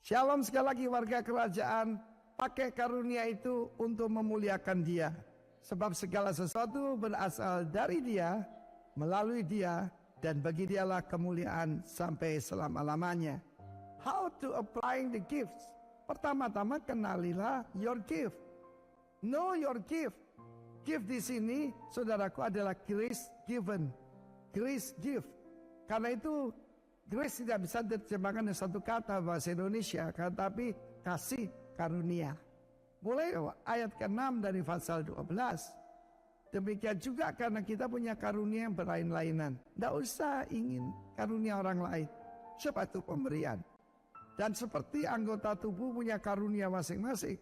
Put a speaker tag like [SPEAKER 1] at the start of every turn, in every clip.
[SPEAKER 1] Shalom sekali lagi warga kerajaan. Pakai karunia itu untuk memuliakan Dia. Sebab segala sesuatu berasal dari Dia, melalui Dia, dan bagi Dialah kemuliaan sampai selama-lamanya. How to applying the gifts? Pertama-tama kenalilah your gift. Know your gift. Gift di sini, saudaraku, adalah grace given. Grace gift. Karena itu grace tidak bisa diterjemahkan dengan satu kata bahasa Indonesia, tapi kasih karunia. Mulai ayat ke-6 dari pasal 12. Demikian juga karena kita punya karunia yang berlain-lainan. Tidak usah ingin karunia orang lain. Sebab itu pemberian. Dan seperti anggota tubuh punya karunia masing-masing.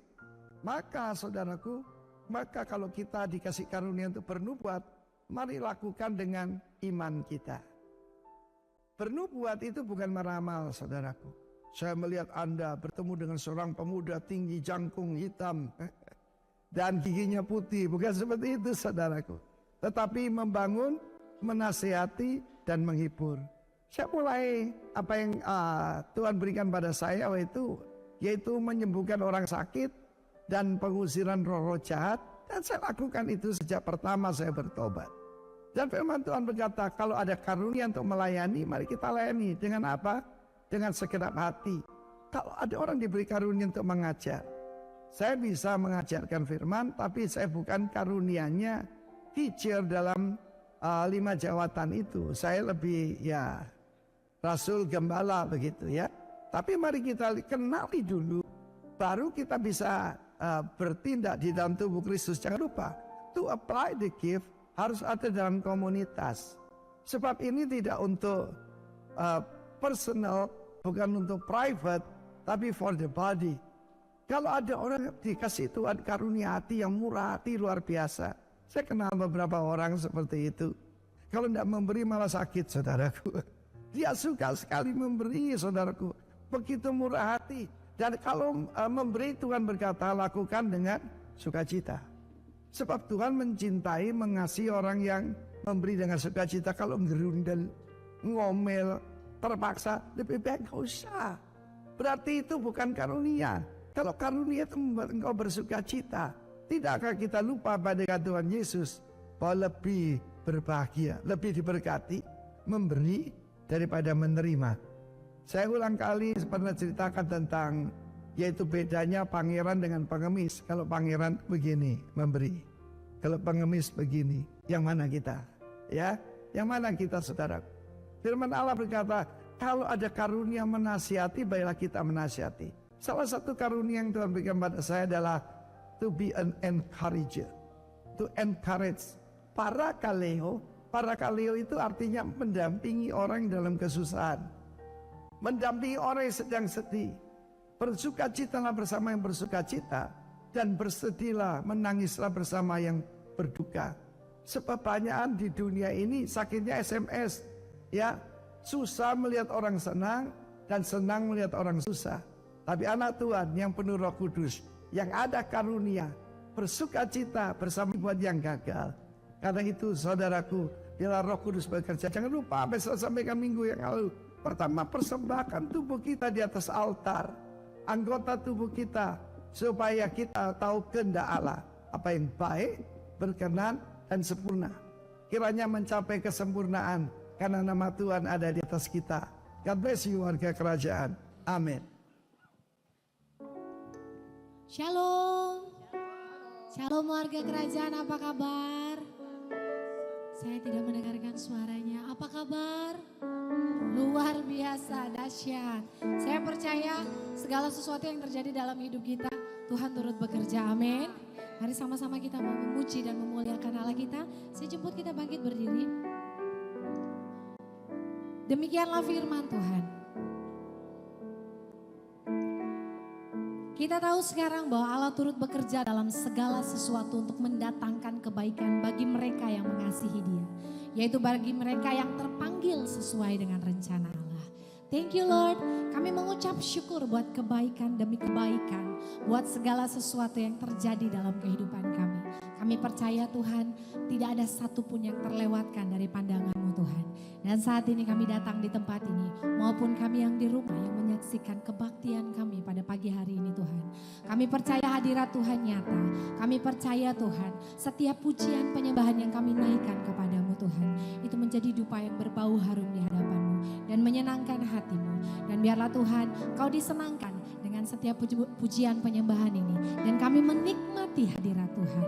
[SPEAKER 1] Maka saudaraku, maka kalau kita dikasih karunia untuk bernubuat, mari lakukan dengan iman kita. Bernubuat itu bukan meramal, saudaraku. Saya melihat Anda bertemu dengan seorang pemuda tinggi, jangkung, hitam, dan giginya putih. Bukan seperti itu, saudaraku. Tetapi membangun, menasihati, dan menghibur. Saya mulai apa yang Tuhan berikan pada saya yaitu menyembuhkan orang sakit dan pengusiran roh-roh jahat. Dan saya lakukan itu sejak pertama saya bertobat. Dan firman Tuhan berkata, kalau ada karunia untuk melayani, mari kita layani. Dengan apa? Dengan segenap hati. Kalau ada orang diberi karunia untuk mengajar, saya bisa mengajarkan firman, tapi saya bukan karunianya teacher dalam 5 jawatan itu. Saya lebih rasul gembala begitu ya. Tapi mari kita kenali dulu, baru kita bisa bertindak di dalam tubuh Kristus. Jangan lupa, to apply the gift harus ada dalam komunitas. Sebab ini tidak untuk personal, bukan untuk private, tapi for the body. Kalau ada orang dikasih Tuhan karunia hati yang murah hati luar biasa. Saya kenal beberapa orang seperti itu. Kalau tidak memberi malah sakit, saudaraku. Dia suka sekali memberi, saudaraku. Begitu murah hati. Dan kalau memberi, Tuhan berkata lakukan dengan sukacita. Sebab Tuhan mencintai, mengasihi orang yang memberi dengan sukacita. Kalau gerundel, ngomel, terpaksa, lebih baik gak usah. Berarti itu bukan karunia. Kalau karunia itu membuat engkau bersukacita, tidakkah kita lupa pada Tuhan Yesus bahwa lebih berbahagia, lebih diberkati memberi daripada menerima. Saya ulang kali pernah ceritakan tentang yaitu bedanya pangeran dengan pengemis. Kalau pangeran begini memberi, kalau pengemis begini. Yang mana kita? Ya, yang mana kita, saudara? Firman Allah berkata, kalau ada karunia menasihati, baiklah kita menasihati. Salah satu karunia yang Tuhan berikan pada saya adalah to be an encourager, to encourage. Parakaleo itu artinya mendampingi orang dalam kesusahan, mendampingi orang yang sedang sedih. Bersukacitalah bersama yang bersukacita, dan bersedihlah, menangislah bersama yang berduka. Sebab banyakan di dunia ini sakitnya SMS, ya, susah melihat orang senang dan senang melihat orang susah. Tapi anak Tuhan yang penuh Roh Kudus, yang ada karunia, bersukacita bersama buat yang gagal. Karena itu, saudaraku, bila Roh Kudus bekerja, jangan lupa apa yang saya sampaikan minggu yang lalu. Pertama, persembahkan tubuh kita di atas altar, anggota tubuh kita, supaya kita tahu kehendak Allah, apa yang baik, berkenan, dan sempurna. Kiranya mencapai kesempurnaan karena nama Tuhan ada di atas kita. God bless you warga kerajaan. Amin.
[SPEAKER 2] Shalom. Shalom warga kerajaan, apa kabar? Saya tidak mendengarkan suaranya. Apa kabar? Luar biasa, dahsyat. Saya percaya segala sesuatu yang terjadi dalam hidup kita, Tuhan turut bekerja. Amin. Mari sama-sama kita memuji dan memuliakan Allah kita. Saya jemput kita bangkit berdiri. Demikianlah firman Tuhan. Kita tahu sekarang bahwa Allah turut bekerja dalam segala sesuatu untuk mendatangkan kebaikan bagi mereka yang mengasihi Dia. Yaitu bagi mereka yang terpanggil sesuai dengan rencana Allah. Thank you Lord, kami mengucap syukur buat kebaikan demi kebaikan. Buat segala sesuatu yang terjadi dalam kehidupan kami. Kami percaya Tuhan, tidak ada satupun yang terlewatkan dari pandangan-Mu Tuhan. Dan saat ini kami datang di tempat ini, maupun kami yang di rumah yang menyaksikan kebaktian kami pada pagi hari ini Tuhan. Kami percaya hadirat Tuhan nyata. Kami percaya Tuhan, setiap pujian penyembahan yang kami naikkan kepadamu Tuhan, itu menjadi dupa yang berbau harum di hadapan-Mu dan menyenangkan hati-Mu. Dan biarlah Tuhan, Kau disenangkan dengan setiap pujian penyembahan ini. Dan kami menikmati hadirat Tuhan.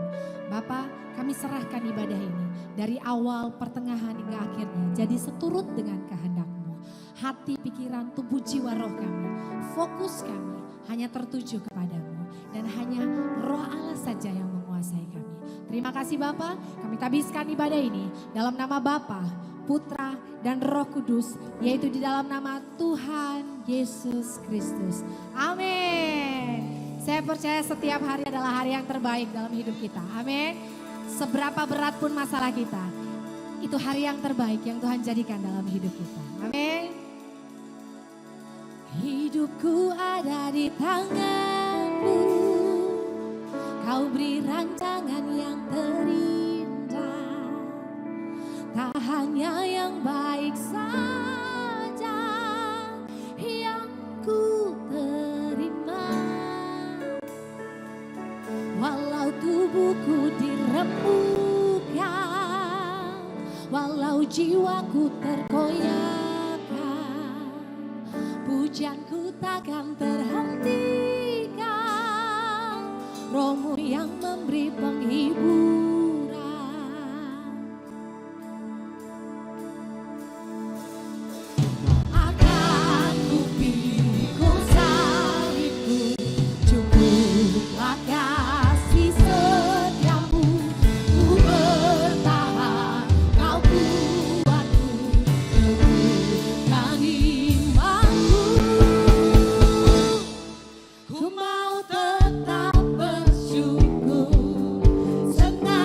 [SPEAKER 2] Bapa, kami serahkan ibadah ini dari awal, pertengahan hingga akhirnya jadi seturut dengan kehendak-Mu. Hati, pikiran, tubuh, jiwa, roh kami, fokus kami hanya tertuju kepadamu. Dan hanya Roh Allah saja yang menguasai kami. Terima kasih Bapa, kami tabiskan ibadah ini dalam nama Bapa, Putra, dan Roh Kudus, yaitu di dalam nama Tuhan Yesus Kristus. Amin. Saya percaya setiap hari adalah hari yang terbaik dalam hidup kita. Amin. Seberapa berat pun masalah kita, itu hari yang terbaik yang Tuhan jadikan dalam hidup kita. Amin. Hidupku ada di tangan-Mu, Kau beri rancangan yang terindah. Tak hanya yang baik saja yang ku terima. Walau tubuhku diremukkan, walau jiwaku terkoyakkan, pujianku takkan terhentikan. Roh-Mu yang memberi penghiburan. Akan ku pikul salibku, cukuplah kasih setiamu. Ku bertahan, Kau kuatku, teguhkan imanku. Ku mau tetap bersyukur, senang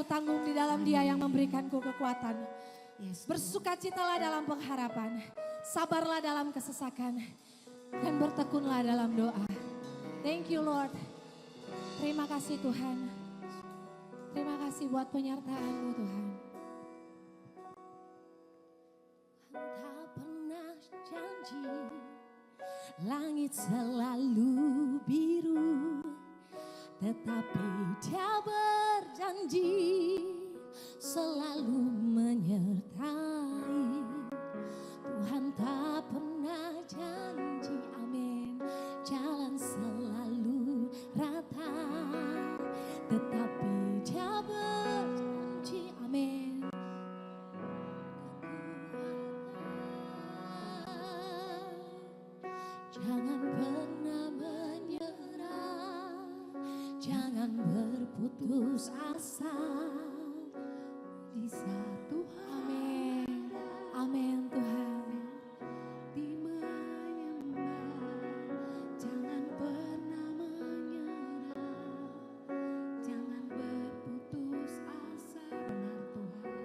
[SPEAKER 2] tanggung di dalam Dia yang memberikanku kekuatan. Bersukacitalah dalam pengharapan, sabarlah dalam kesesakan, dan bertekunlah dalam doa. Thank you Lord. Terima kasih Tuhan. Terima kasih buat penyertaan-Mu Tuhan. Entah pernah janji, langit selalu biru, tetapi Dia berjanji selalu menyertai. Tuhan tak pernah janji, amin, jalan selalu rata, tetapi Dia berjanji, amin. Jangan pernah menyerah, jangan berputus asa. Di satu amin, amin Tuhan. Di menyembah, jangan pernah menyerah, jangan berputus asa. Benar Tuhan,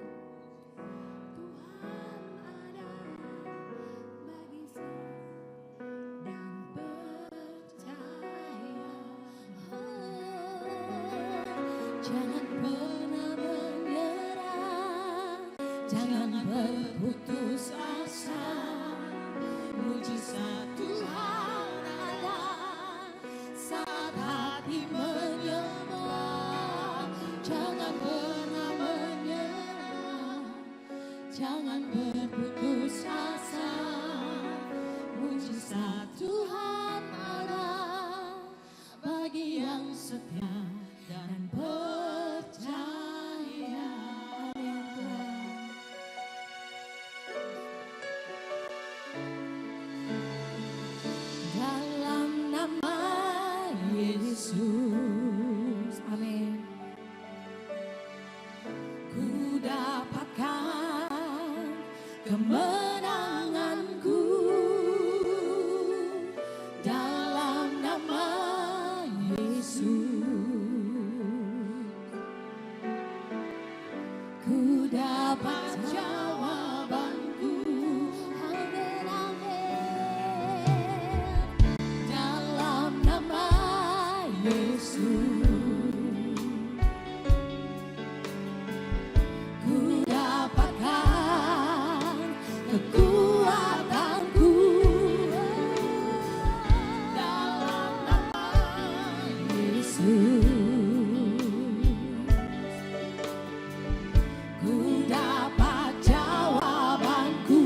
[SPEAKER 2] Tuhan ada bagi saya dan percaya. Jangan pernah menyerah, jangan berputus asa. Mujizat Tuhan ada saat hati menyembah. Jangan pernah menyerah, jangan berputus asa. Mujizat Tuhan ada bagi yang setia dan percaya. Amin Tuhan. Dalam nama Yesus, amin, ku dapatkan kemenanganku. Dalam nama Yesus ku dapat jawabanku. Amin, amin. Dalam nama Yesus ku dapatkan kekuatanku. Dalam nama Yesus ku dapat jawabanku.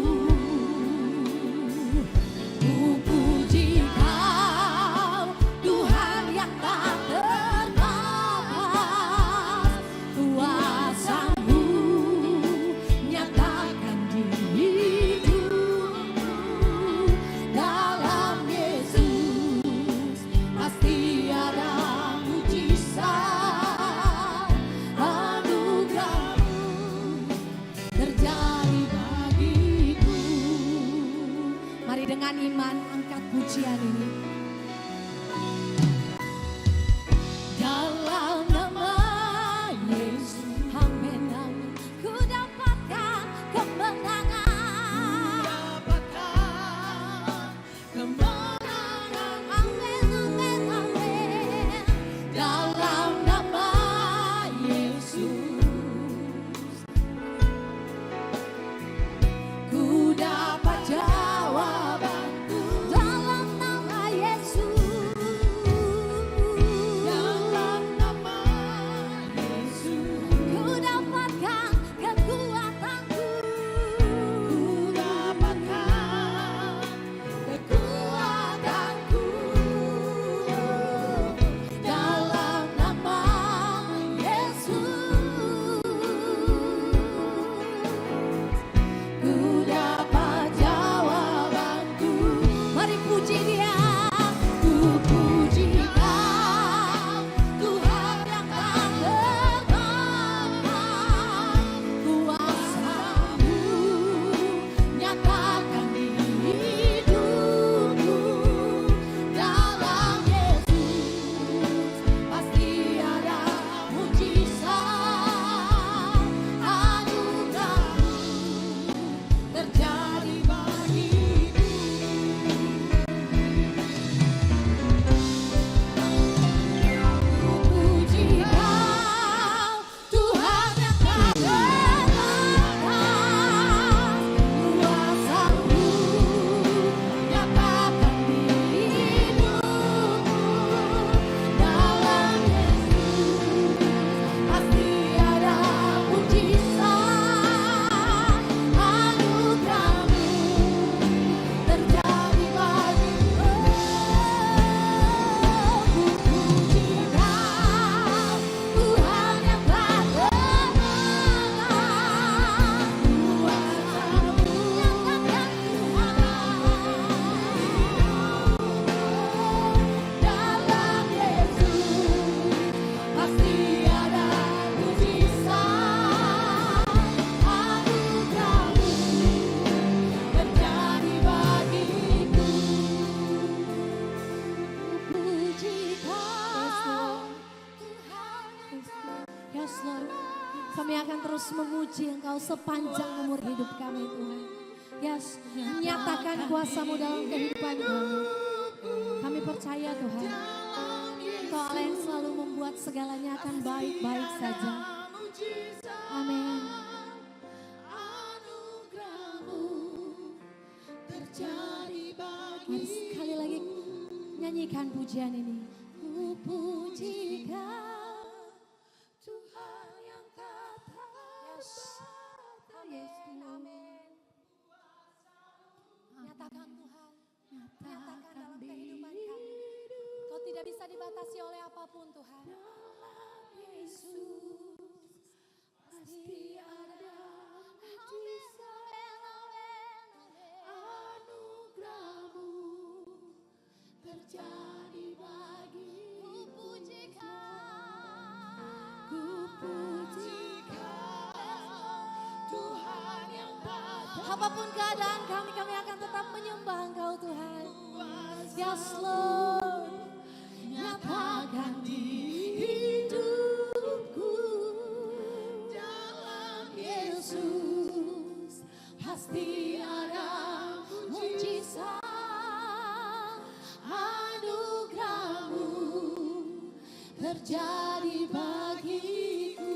[SPEAKER 2] Ku puji Kau, Tuhan yang tak terbatas. Kuasa-Mu nyatakan di hidupku. Dalam Yesus pasti ada mujizat. Anugerah-Mu terjadi bagiku. Mari dengan iman angkat pujian ini. Dalam nama Yesus, amin, amin, ku dapatkan kemenangan. Dapatkan kemenangan. Amin, amin, amin. Dalam nama Yesus ku dapat jawabanku. Dalam nama Yesus, dalam nama Yesus ku dapatkan kekuatanku. Ku dapatkan kekuatanku. Dalam nama Yesus ku dapat jawabanku. Mari puji Dia. Ku puji Kau, Tuhan yang tak terbatas. Kuasa-Mu nyatakan di hidupku. Dalam Yesus pasti ada mujizat. Kami akan terus memuji Engkau sepanjang umur hidup kami Tuhan. Yes, nyatakan kuasa-Mu dalam kehidupan kami. Kami percaya Tuhan, Engkau Allah yang selalu membuat segalanya akan baik-baik saja. Amin. Mari sekali lagi nyanyikan pujian ini. Ku puji Kau, Tuhan yang tak terbatas. Amin. Nyatakan Tuhan, nyatakan dalam kehidupan kami. Kau tidak bisa dibatasi oleh apapun Tuhan. Yesus pasti ada mujizat. Anugerah-Mu terjadi bagiku. Ku puji Kau, Tuhan yang tak. Apapun keadaan kami akan tetap menyembah Engkau Tuhan. Yes Lord, nyatakan di hidupku dalam Yesus pasti ada mujizat. Anugerah-Mu terjadi bagiku.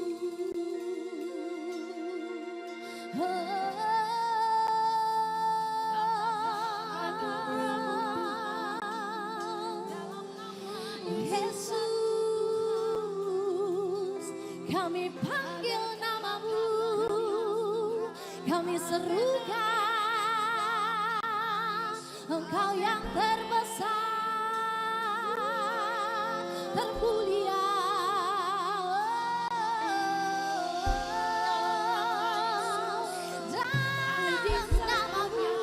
[SPEAKER 2] Yesus, kami panggil nama-Mu, kami serukan Engkau yang terbesar, termulia. Dan di nama-Mu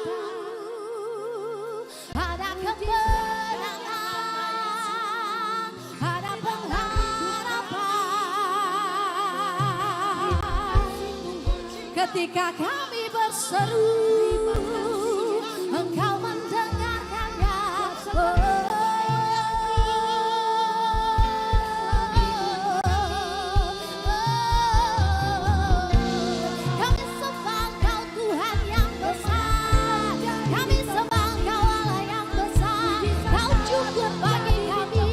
[SPEAKER 2] ada kemenangan, ada pengharapan. Ketika kami berseru, Engkau mendengarkannya. Kami sembah Engkau Tuhan yang besar. Kami sembah Engkau Allah yang besar. Kau cukup bagi kami.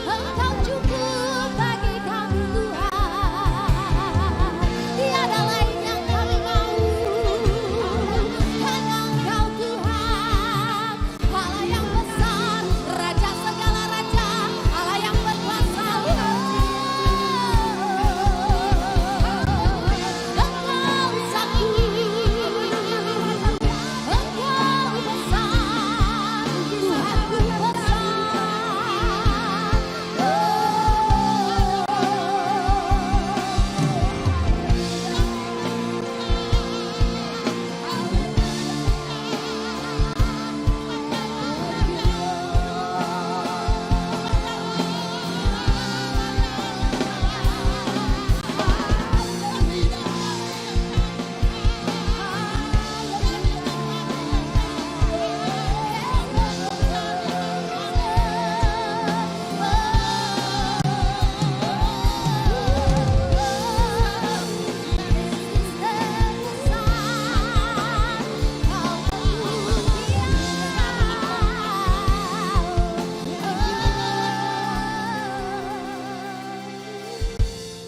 [SPEAKER 2] Engkau cukup bagi kami Tuhan. Tiada lain yang kami mau. Hanya Engkau Tuhan, Allah yang besar, Raja segala raja, Allah yang berkuasa. Engkau sakti, Engkau besar, Tuhanku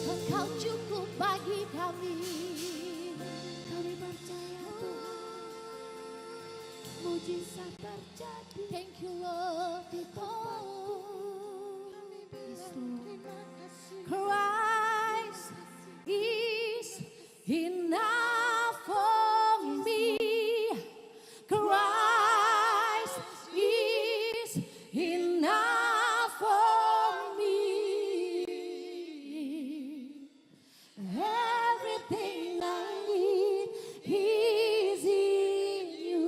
[SPEAKER 2] Engkau cukup bagi kami. Kami percaya Tuhan, mujizat terjadi. Thank you Lord. Christ is enough for me. Christ is enough for me. Everything I need is in you.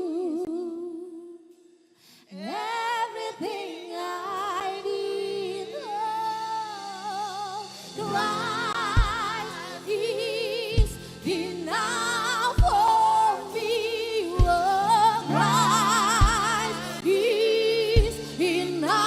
[SPEAKER 2] Everything I need, oh, Christ is enough for me. Oh, Christ is enough.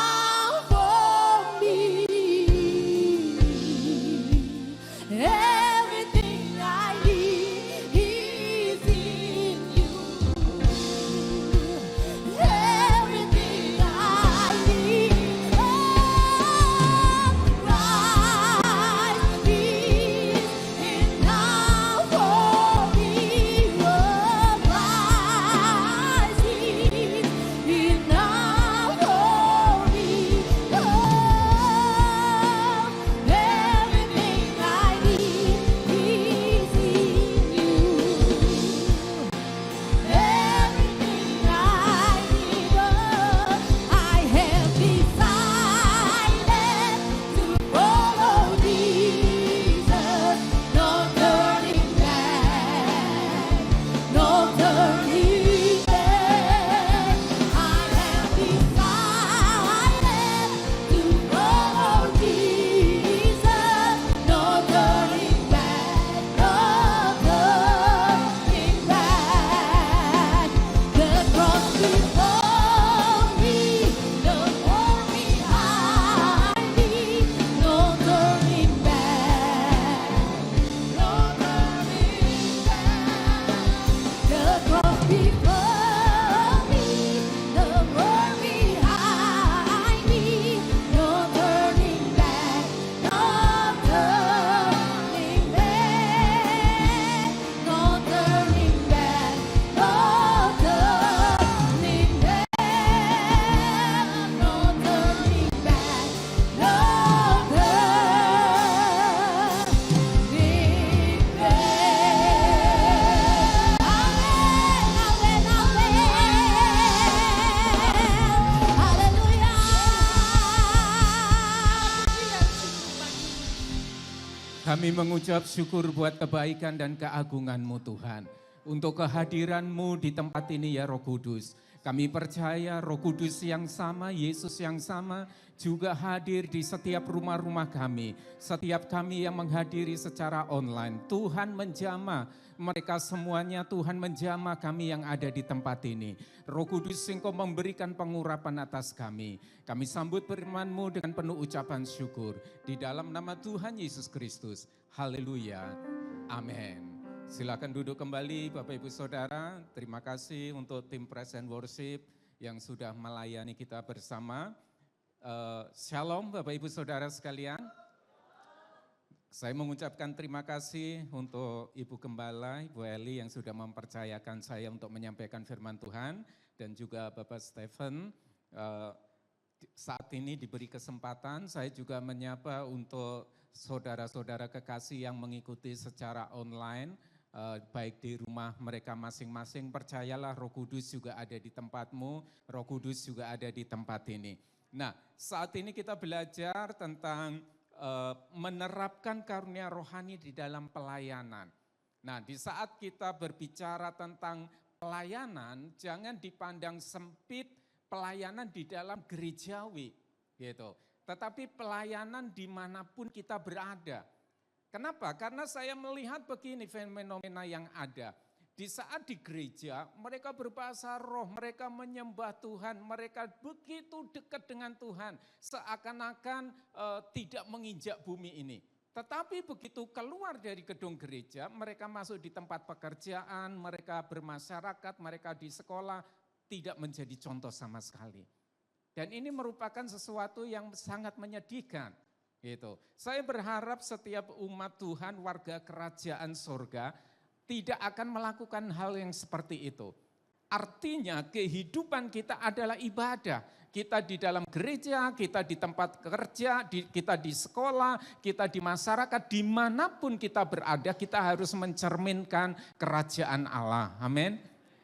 [SPEAKER 3] Kami mengucap syukur buat kebaikan dan keagungan-Mu Tuhan. Untuk kehadiran-Mu di tempat ini ya Roh Kudus. Kami percaya Roh Kudus yang sama, Yesus yang sama juga hadir di setiap rumah-rumah kami. Setiap kami yang menghadiri secara online. Tuhan menjamah mereka semuanya, Tuhan menjamah kami yang ada di tempat ini. Roh Kudus Engkau memberikan pengurapan atas kami. Kami sambut firman-Mu dengan penuh ucapan syukur. Di dalam nama Tuhan Yesus Kristus. Haleluya. Amin. Silakan duduk kembali Bapak Ibu Saudara. Terima kasih untuk tim Praise and Worship yang sudah melayani kita bersama. Shalom Bapak Ibu Saudara sekalian. Saya mengucapkan terima kasih untuk Ibu Gembala, Ibu Eli yang sudah mempercayakan saya untuk menyampaikan firman Tuhan. Dan juga Bapak Stephen, saat ini diberi kesempatan saya juga menyapa untuk saudara-saudara kekasih yang mengikuti secara online. Baik di rumah mereka masing-masing, percayalah Roh Kudus juga ada di tempatmu, Roh Kudus juga ada di tempat ini. Nah, saat ini kita belajar tentang menerapkan karunia rohani di dalam pelayanan. Nah, di saat kita berbicara tentang pelayanan, jangan dipandang sempit pelayanan di dalam gerejawi, gitu. Tetapi pelayanan dimanapun kita berada. Kenapa? Karena saya melihat begini fenomena yang ada. Di saat di gereja mereka berbahasa roh, mereka menyembah Tuhan, mereka begitu dekat dengan Tuhan. Seakan-akan tidak menginjak bumi ini. Tetapi begitu keluar dari gedung gereja, mereka masuk di tempat pekerjaan, mereka bermasyarakat, mereka di sekolah, tidak menjadi contoh sama sekali. Dan ini merupakan sesuatu yang sangat menyedihkan. Gitu. Saya berharap setiap umat Tuhan, warga kerajaan surga, tidak akan melakukan hal yang seperti itu. Artinya kehidupan kita adalah ibadah. Kita di dalam gereja, kita di tempat kerja, kita di sekolah, kita di masyarakat, dimanapun kita berada, kita harus mencerminkan kerajaan Allah. Amin.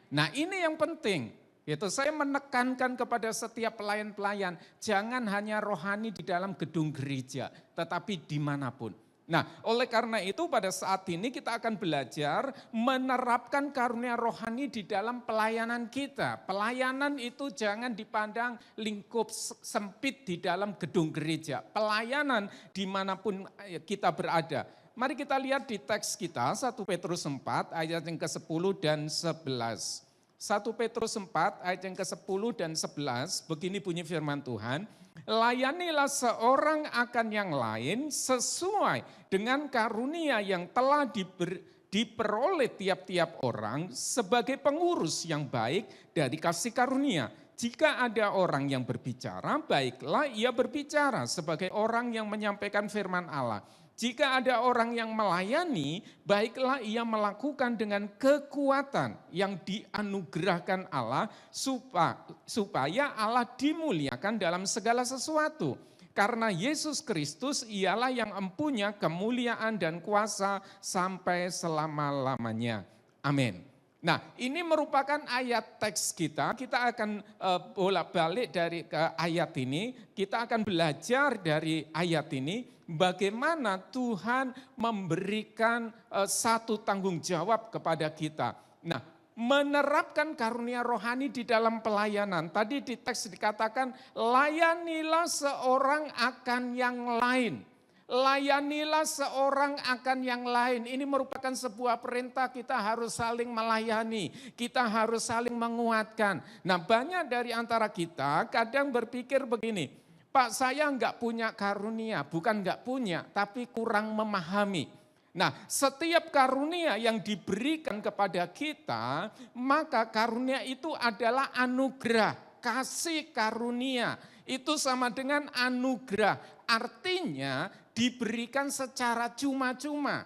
[SPEAKER 3] Nah ini yang penting. Itu saya menekankan kepada setiap pelayan-pelayan, jangan hanya rohani di dalam gedung gereja, tetapi dimanapun. Nah, oleh karena itu pada saat ini kita akan belajar menerapkan karunia rohani di dalam pelayanan kita. Pelayanan itu jangan dipandang lingkup sempit di dalam gedung gereja. Pelayanan dimanapun kita berada. Mari kita lihat di teks kita 1 Petrus 4 ayat yang ke-10 dan 11. 1 Petrus 4 ayat yang ke-10 dan 11, begini bunyi firman Tuhan, layanilah seorang akan yang lain sesuai dengan karunia yang telah diperoleh tiap-tiap orang sebagai pengurus yang baik dari kasih karunia. Jika ada orang yang berbicara, baiklah ia berbicara sebagai orang yang menyampaikan firman Allah. Jika ada orang yang melayani, baiklah ia melakukan dengan kekuatan yang dianugerahkan Allah supaya Allah dimuliakan dalam segala sesuatu. Karena Yesus Kristus ialah yang empunya kemuliaan dan kuasa sampai selama-lamanya. Amin. Nah ini merupakan ayat teks kita akan bolak-balik dari ke ayat ini, kita akan belajar dari ayat ini bagaimana Tuhan memberikan satu tanggung jawab kepada kita. Nah menerapkan karunia rohani di dalam pelayanan, tadi di teks dikatakan layanilah seorang akan yang lain. Layanilah seorang akan yang lain. Ini merupakan sebuah perintah, kita harus saling melayani. Kita harus saling menguatkan. Nah banyak dari antara kita kadang berpikir begini, Pak saya enggak punya karunia, bukan enggak punya, tapi kurang memahami. Nah setiap karunia yang diberikan kepada kita, maka karunia itu adalah anugerah, kasih karunia. Itu sama dengan anugerah, artinya diberikan secara cuma-cuma.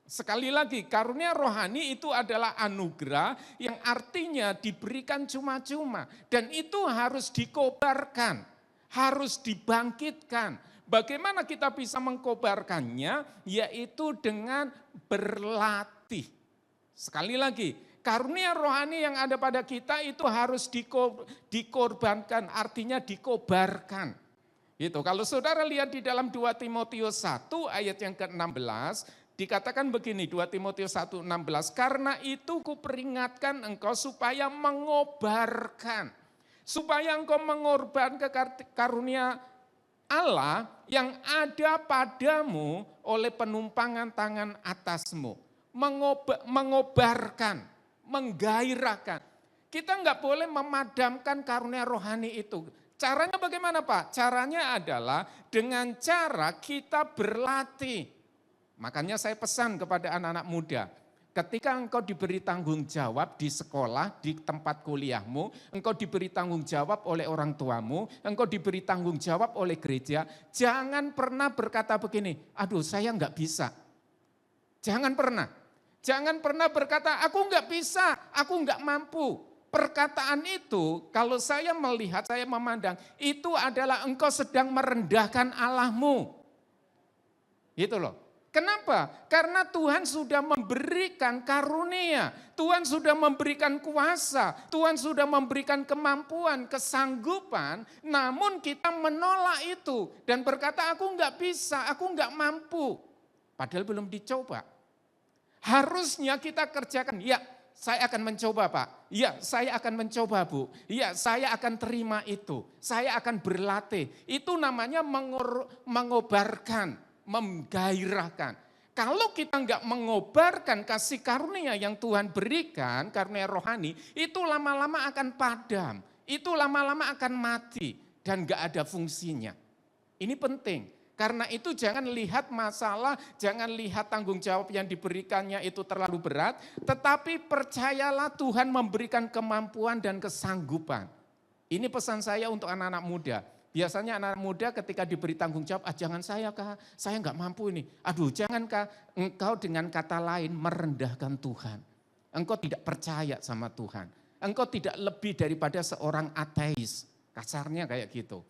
[SPEAKER 3] Sekali lagi, karunia rohani itu adalah anugerah yang artinya diberikan cuma-cuma. Dan itu harus dikobarkan, harus dibangkitkan. Bagaimana kita bisa mengkobarkannya? Yaitu dengan berlatih. Sekali lagi, karunia rohani yang ada pada kita itu harus dikorbankan, artinya dikobarkan. Gitu. Kalau saudara lihat di dalam 2 Timotius 1 ayat yang ke-16, dikatakan begini, 2 Timotius 1:16, karena itu kuperingatkan engkau supaya mengobarkan, supaya engkau mengorbankan karunia Allah yang ada padamu oleh penumpangan tangan atasmu. Mengobarkan, menggairahkan. Kita enggak boleh memadamkan karunia rohani itu. Caranya bagaimana Pak? Caranya adalah dengan cara kita berlatih. Makanya saya pesan kepada anak-anak muda, ketika engkau diberi tanggung jawab di sekolah, di tempat kuliahmu, engkau diberi tanggung jawab oleh orang tuamu, engkau diberi tanggung jawab oleh gereja, jangan pernah berkata begini, aduh saya enggak bisa. Jangan pernah berkata, aku enggak bisa, aku enggak mampu. Perkataan itu, kalau saya melihat, saya memandang, itu adalah engkau sedang merendahkan Allahmu. Gitu loh. Kenapa? Karena Tuhan sudah memberikan karunia, Tuhan sudah memberikan kuasa, Tuhan sudah memberikan kemampuan, kesanggupan, namun kita menolak itu dan berkata aku enggak bisa, aku enggak mampu. Padahal belum dicoba. Harusnya kita kerjakan, ya saya akan mencoba Pak, ya saya akan mencoba Bu, ya saya akan terima itu, saya akan berlatih. Itu namanya mengobarkan, menggairahkan. Kalau kita enggak mengobarkan kasih karunia yang Tuhan berikan, karunia rohani, itu lama-lama akan padam, itu lama-lama akan mati dan enggak ada fungsinya. Ini penting. Karena itu jangan lihat masalah, jangan lihat tanggung jawab yang diberikannya itu terlalu berat, tetapi percayalah Tuhan memberikan kemampuan dan kesanggupan. Ini pesan saya untuk anak-anak muda. Biasanya anak-anak muda ketika diberi tanggung jawab, jangan saya kah, saya enggak mampu ini. Aduh jangankah engkau dengan kata lain merendahkan Tuhan. Engkau tidak percaya sama Tuhan. Engkau tidak lebih daripada seorang ateis. Kasarnya kayak gitu.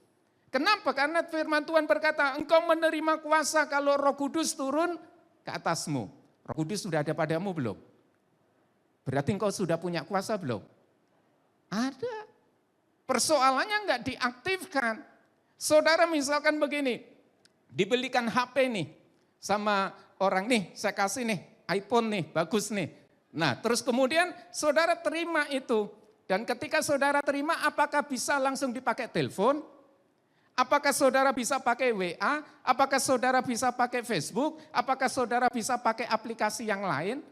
[SPEAKER 3] Kenapa? Karena firman Tuhan berkata, engkau menerima kuasa kalau Roh Kudus turun ke atasmu. Roh Kudus sudah ada padamu belum? Berarti engkau sudah punya kuasa belum? Ada. Persoalannya enggak diaktifkan. Saudara misalkan begini, dibelikan HP nih sama orang nih, saya kasih nih iPhone nih, bagus nih. Nah terus kemudian saudara terima itu. Dan ketika saudara terima, apakah bisa langsung dipakai telepon? Apakah saudara bisa pakai WA? Apakah saudara bisa pakai Facebook? Apakah saudara bisa pakai aplikasi yang lain?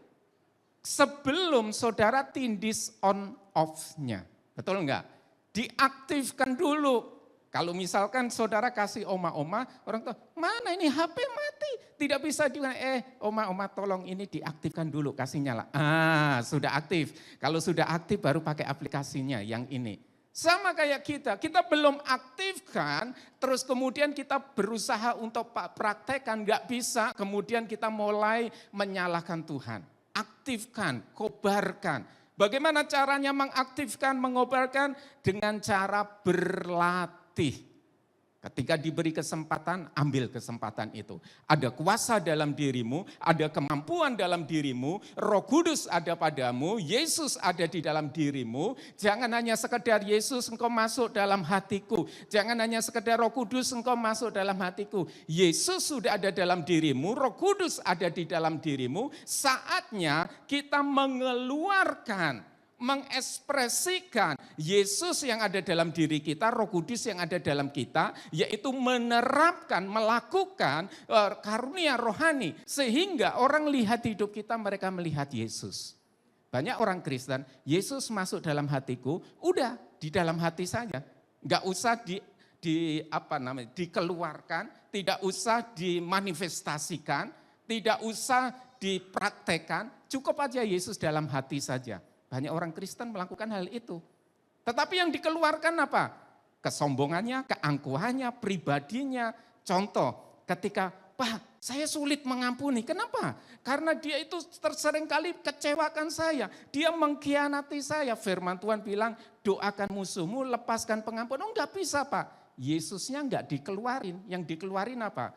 [SPEAKER 3] Sebelum saudara tindis on off-nya. Betul enggak? Diaktifkan dulu. Kalau misalkan saudara kasih oma-oma, orang tua, mana ini HP mati? Tidak bisa juga, oma-oma tolong ini diaktifkan dulu, kasih nyala. Sudah aktif. Kalau sudah aktif baru pakai aplikasinya yang ini. Sama kayak kita belum aktifkan, terus kemudian kita berusaha untuk praktekkan, enggak bisa, kemudian kita mulai menyalahkan Tuhan. Aktifkan, kobarkan. Bagaimana caranya mengaktifkan, mengobarkan? Dengan cara berlatih. Ketika diberi kesempatan, ambil kesempatan itu. Ada kuasa dalam dirimu, ada kemampuan dalam dirimu, Roh Kudus ada padamu, Yesus ada di dalam dirimu. Jangan hanya sekedar Yesus engkau masuk dalam hatiku. Jangan hanya sekedar Roh Kudus engkau masuk dalam hatiku. Yesus sudah ada dalam dirimu, Roh Kudus ada di dalam dirimu. Saatnya kita mengeluarkan, mengekspresikan Yesus yang ada dalam diri kita, Roh Kudus yang ada dalam kita, yaitu menerapkan, melakukan karunia rohani, sehingga orang lihat hidup kita, mereka melihat Yesus. Banyak orang Kristen, Yesus masuk dalam hatiku, udah di dalam hati saja, nggak usah dikeluarkan, tidak usah dimanifestasikan, tidak usah dipraktekkan, cukup aja Yesus dalam hati saja. Banyak orang Kristen melakukan hal itu. Tetapi yang dikeluarkan apa? Kesombongannya, keangkuhannya, pribadinya. Contoh, ketika, Pak, saya sulit mengampuni. Kenapa? Karena dia itu seringkali kecewakan saya. Dia mengkhianati saya. Firman Tuhan bilang, doakan musuhmu, lepaskan pengampunan. Enggak bisa Pak. Yesusnya enggak dikeluarin. Yang dikeluarin apa?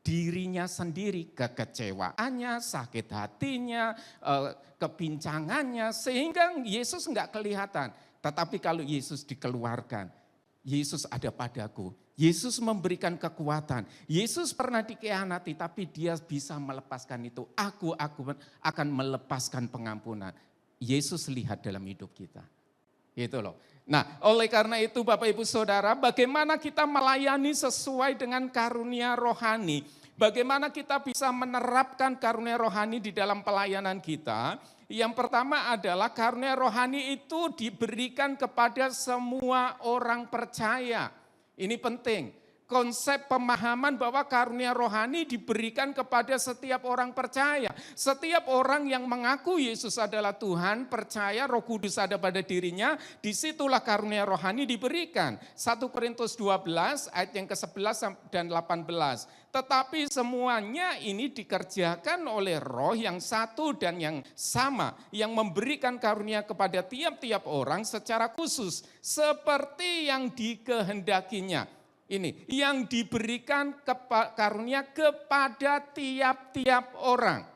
[SPEAKER 3] Dirinya sendiri, kekecewaannya, sakit hatinya, kepincangannya, sehingga Yesus enggak kelihatan. Tetapi kalau Yesus dikeluarkan, Yesus ada padaku. Yesus memberikan kekuatan. Yesus pernah dikhianati tapi dia bisa melepaskan itu. Aku akan melepaskan pengampunan. Yesus lihat dalam hidup kita. Gitu loh. Nah, oleh karena itu Bapak Ibu Saudara, bagaimana kita melayani sesuai dengan karunia rohani? Bagaimana kita bisa menerapkan karunia rohani di dalam pelayanan kita? Yang pertama adalah karunia rohani itu diberikan kepada semua orang percaya. Ini penting. Konsep pemahaman bahwa karunia rohani diberikan kepada setiap orang percaya. Setiap orang yang mengaku Yesus adalah Tuhan, percaya Roh Kudus ada pada dirinya, disitulah karunia rohani diberikan. 1 Korintus 12 ayat yang ke-11 dan 18. Tetapi semuanya ini dikerjakan oleh Roh yang satu dan yang sama, yang memberikan karunia kepada tiap-tiap orang secara khusus, seperti yang dikehendakinya. Ini yang diberikan karunia kepada tiap-tiap orang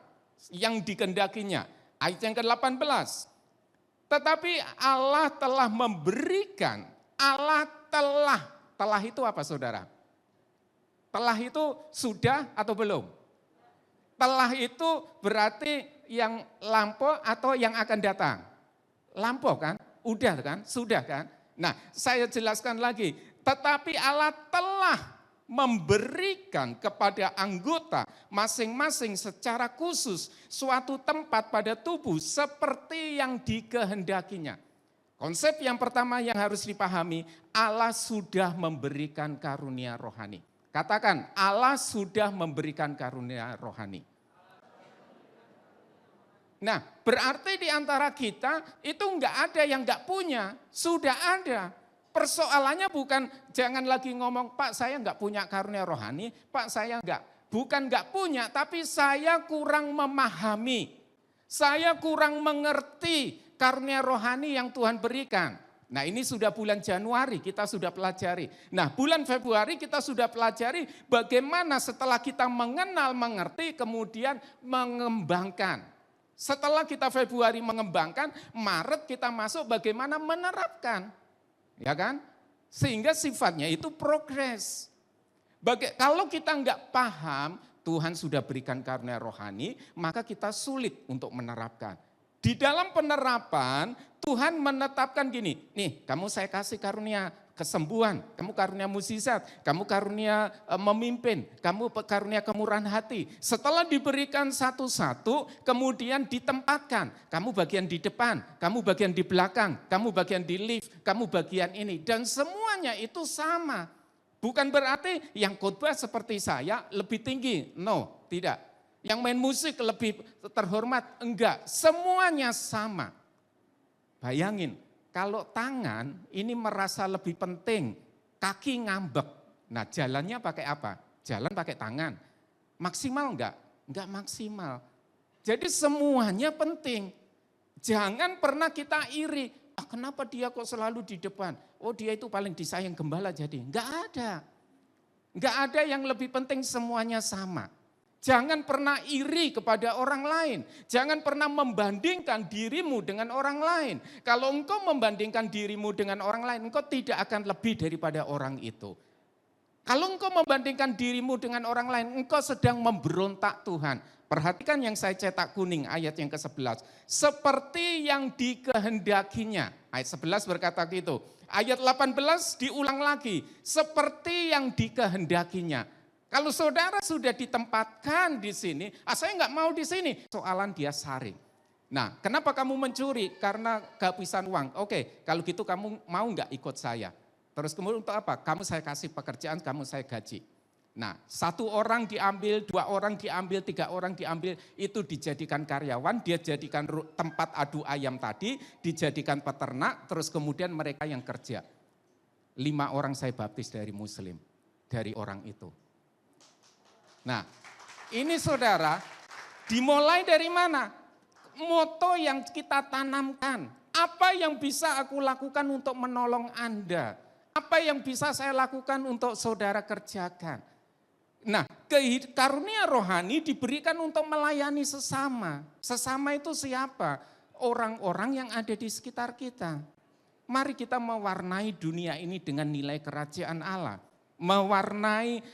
[SPEAKER 3] yang dikehendakinya. Ayat yang ke-18. Tetapi Allah telah memberikan, telah itu apa saudara? Telah itu sudah atau belum? Telah itu berarti yang lampau atau yang akan datang? Lampau kan? Udah kan? Sudah kan? Nah, saya jelaskan lagi. Tetapi Allah telah memberikan kepada anggota masing-masing secara khusus suatu tempat pada tubuh seperti yang dikehendakinya. Konsep yang pertama yang harus dipahami, Allah sudah memberikan karunia rohani. Katakan, Allah sudah memberikan karunia rohani. Nah, berarti di antara kita itu enggak ada yang enggak punya, sudah ada. Persoalannya bukan jangan lagi ngomong, Pak saya enggak punya karunia rohani, Pak saya bukan enggak punya, tapi saya kurang memahami. Saya kurang mengerti karunia rohani yang Tuhan berikan. Nah ini sudah bulan Januari kita sudah pelajari. Nah bulan Februari kita sudah pelajari bagaimana setelah kita mengenal, mengerti, kemudian mengembangkan. Setelah kita Februari mengembangkan, Maret kita masuk bagaimana menerapkan. Ya kan? Sehingga sifatnya itu progres. Kalau kita enggak paham, Tuhan sudah berikan karunia rohani, maka kita sulit untuk menerapkan. Di dalam penerapan, Tuhan menetapkan gini, nih kamu saya kasih karunia kesembuhan, kamu karunia mukjizat, kamu karunia memimpin, kamu karunia kemurahan hati. Setelah diberikan satu-satu, kemudian ditempatkan. Kamu bagian di depan, kamu bagian di belakang, kamu bagian di lift, kamu bagian ini. Dan semuanya itu sama. Bukan berarti yang khotbah seperti saya lebih tinggi. No, tidak. Yang main musik lebih terhormat. Enggak, semuanya sama. Bayangin. Kalau tangan ini merasa lebih penting, kaki ngambek. Nah jalannya pakai apa? Jalan pakai tangan. Maksimal enggak? Enggak maksimal. Jadi semuanya penting. Jangan pernah kita iri. Kenapa dia kok selalu di depan? Oh dia itu paling disayang gembala jadi. Enggak ada. Enggak ada yang lebih penting, semuanya sama. Jangan pernah iri kepada orang lain. Jangan pernah membandingkan dirimu dengan orang lain. Kalau engkau membandingkan dirimu dengan orang lain, engkau tidak akan lebih daripada orang itu. Kalau engkau membandingkan dirimu dengan orang lain, engkau sedang memberontak Tuhan. Perhatikan yang saya cetak kuning, ayat yang ke-11. Seperti yang dikehendakinya. Ayat 11 berkata gitu. Ayat 18 diulang lagi. Seperti yang dikehendakinya. Kalau saudara sudah ditempatkan di sini, saya enggak mau di sini. Soalan dia saring. Nah, kenapa kamu mencuri? Karena kehabisan uang. Oke, kalau gitu kamu mau enggak ikut saya? Terus kemudian untuk apa? Kamu saya kasih pekerjaan, kamu saya gaji. Nah, 1 orang diambil, 2 orang diambil, 3 orang diambil, itu dijadikan karyawan, dia jadikan tempat adu ayam tadi, dijadikan peternak, terus kemudian mereka yang kerja. 5 orang saya baptis dari Muslim, dari orang itu. Nah, ini saudara, dimulai dari mana? Moto yang kita tanamkan. Apa yang bisa aku lakukan untuk menolong Anda? Apa yang bisa saya lakukan untuk saudara kerjakan? Nah, karunia rohani diberikan untuk melayani sesama. Sesama itu siapa? Orang-orang yang ada di sekitar kita. Mari kita mewarnai dunia ini dengan nilai kerajaan Allah. Mewarnai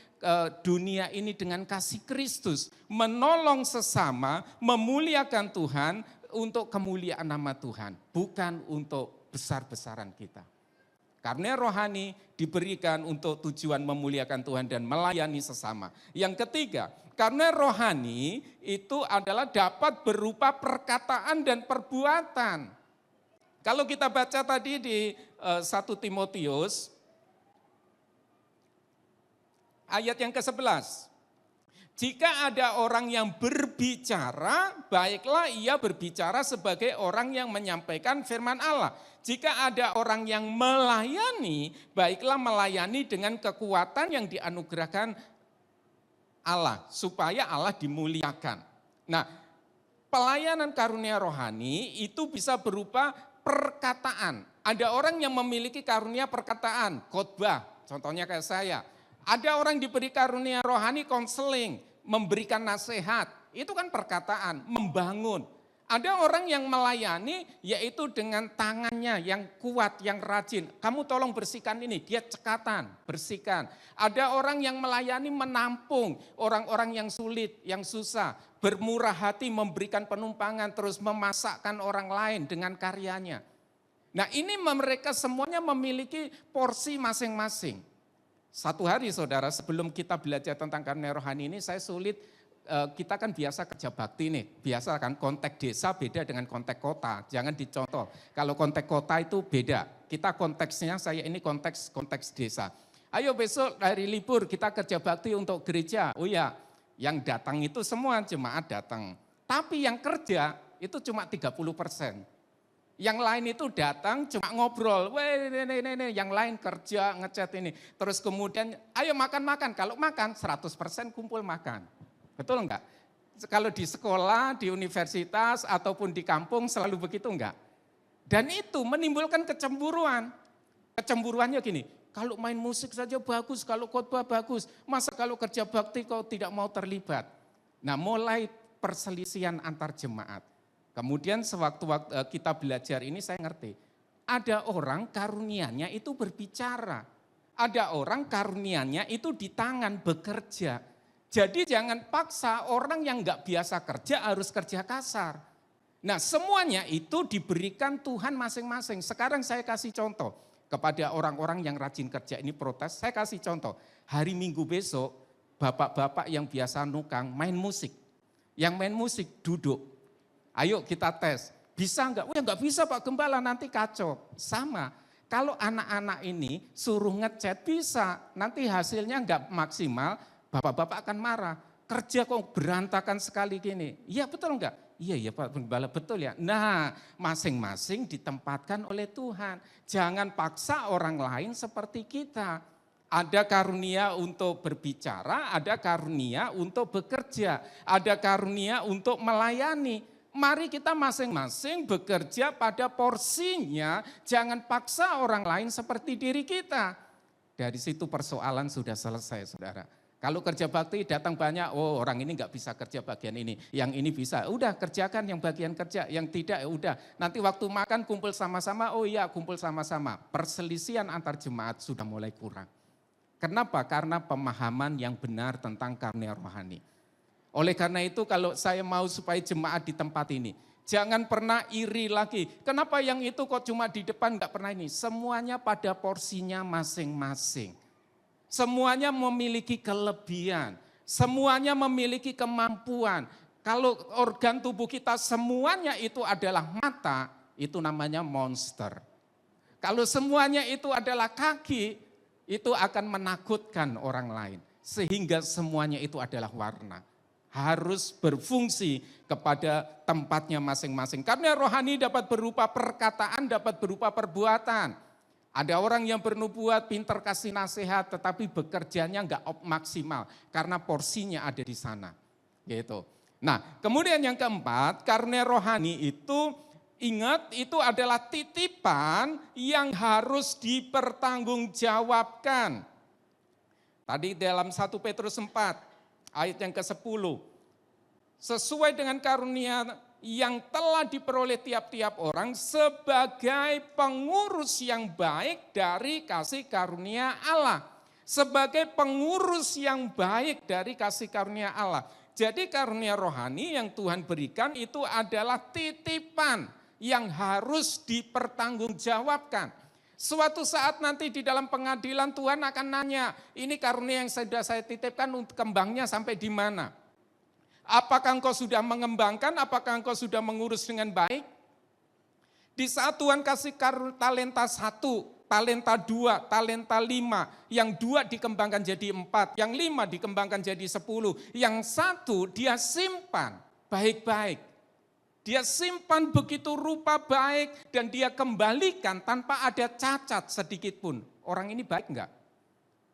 [SPEAKER 3] dunia ini dengan kasih Kristus. Menolong sesama, memuliakan Tuhan untuk kemuliaan nama Tuhan. Bukan untuk besar-besaran kita. Karena rohani diberikan untuk tujuan memuliakan Tuhan dan melayani sesama. Yang ketiga, karena rohani itu adalah dapat berupa perkataan dan perbuatan. Kalau kita baca tadi di 1 Timotius, ayat yang ke-11. Jika ada orang yang berbicara, baiklah ia berbicara sebagai orang yang menyampaikan firman Allah. Jika ada orang yang melayani, baiklah melayani dengan kekuatan yang dianugerahkan Allah, supaya Allah dimuliakan. Nah, pelayanan karunia rohani itu bisa berupa perkataan. Ada orang yang memiliki karunia perkataan, khotbah, contohnya kayak saya. Ada orang diberi karunia rohani konseling, memberikan nasihat, itu kan perkataan, membangun. Ada orang yang melayani yaitu dengan tangannya yang kuat, yang rajin. Kamu tolong bersihkan ini, dia cekatan, bersihkan. Ada orang yang melayani menampung orang-orang yang sulit, yang susah. Bermurah hati memberikan penumpangan, terus memasakkan orang lain dengan karyanya. Nah ini mereka semuanya memiliki porsi masing-masing. Satu hari saudara, sebelum kita belajar tentang karunia rohani ini, saya sulit, kita kan biasa kerja bakti nih. Biasa kan konteks desa beda dengan konteks kota, jangan dicontoh. Kalau konteks kota itu beda, kita konteksnya saya ini konteks desa. Ayo besok hari libur kita kerja bakti untuk gereja, oh ya. Yang datang itu semua jemaat datang. Tapi yang kerja itu cuma 30%. Yang lain itu datang cuma ngobrol. Yang lain kerja, ngecat ini. Terus kemudian ayo makan-makan. Kalau makan 100% kumpul makan. Betul enggak? Kalau di sekolah, di universitas ataupun di kampung selalu begitu enggak? Dan itu menimbulkan kecemburuan. Kecemburuannya gini. Kalau main musik saja bagus, kalau khotbah bagus, masa kalau kerja bakti kau tidak mau terlibat? Nah mulai perselisihan antar jemaat. Kemudian sewaktu kita belajar ini saya ngerti, ada orang karunianya itu berbicara, ada orang karunianya itu di tangan bekerja. Jadi jangan paksa orang yang nggak biasa kerja harus kerja kasar. Nah semuanya itu diberikan Tuhan masing-masing. Sekarang saya kasih contoh. Kepada orang-orang yang rajin kerja ini protes, saya kasih contoh. Hari Minggu besok, bapak-bapak yang biasa nukang main musik. Yang main musik duduk. Ayo kita tes, bisa enggak? Oh ya enggak bisa Pak Gembala, nanti kacau. Sama, kalau anak-anak ini suruh ngecat bisa, nanti hasilnya enggak maksimal, bapak-bapak akan marah. Kerja kok berantakan sekali gini. Iya betul enggak? Iya Pak Gembala betul ya. Nah masing-masing ditempatkan oleh Tuhan. Jangan paksa orang lain seperti kita. Ada karunia untuk berbicara, ada karunia untuk bekerja, ada karunia untuk melayani. Mari kita masing-masing bekerja pada porsinya, jangan paksa orang lain seperti diri kita. Dari situ persoalan sudah selesai saudara. Kalau kerja bakti datang banyak, oh orang ini nggak bisa kerja bagian ini, yang ini bisa. Udah kerjakan yang bagian kerja, yang tidak ya udah. Nanti waktu makan kumpul sama-sama, oh iya kumpul sama-sama. Perselisihan antar jemaat sudah mulai kurang. Kenapa? Karena pemahaman yang benar tentang karunia rohani. Oleh karena itu kalau saya mau supaya jemaat di tempat ini, jangan pernah iri lagi. Kenapa yang itu kok cuma di depan nggak pernah ini? Semuanya pada porsinya masing-masing. Semuanya memiliki kelebihan, semuanya memiliki kemampuan. Kalau organ tubuh kita semuanya itu adalah mata, itu namanya monster. Kalau semuanya itu adalah kaki, itu akan menakutkan orang lain. Sehingga semuanya itu adalah warna. Harus berfungsi kepada tempatnya masing-masing. Karena rohani dapat berupa perkataan, dapat berupa perbuatan. Ada orang yang bernubuat, pintar kasih nasihat, tetapi bekerjanya enggak maksimal karena porsinya ada di sana. Gitu. Nah, kemudian yang keempat, karunia rohani itu ingat itu adalah titipan yang harus dipertanggungjawabkan. Tadi dalam 1 Petrus 4 ayat yang ke-10. Sesuai dengan karunia yang telah diperoleh tiap-tiap orang sebagai pengurus yang baik dari kasih karunia Allah. Sebagai pengurus yang baik dari kasih karunia Allah. Jadi karunia rohani yang Tuhan berikan itu adalah titipan yang harus dipertanggungjawabkan. Suatu saat nanti di dalam pengadilan Tuhan akan nanya, ini karunia yang sudah saya titipkan untuk kembangnya sampai di mana? Apakah engkau sudah mengembangkan, apakah engkau sudah mengurus dengan baik? Di saat Tuhan kasih talenta 1, talenta 2, talenta 5, yang 2 dikembangkan jadi 4, yang 5 dikembangkan jadi 10, yang 1 dia simpan baik-baik. Dia simpan begitu rupa baik dan dia kembalikan tanpa ada cacat sedikit pun. Orang ini baik enggak?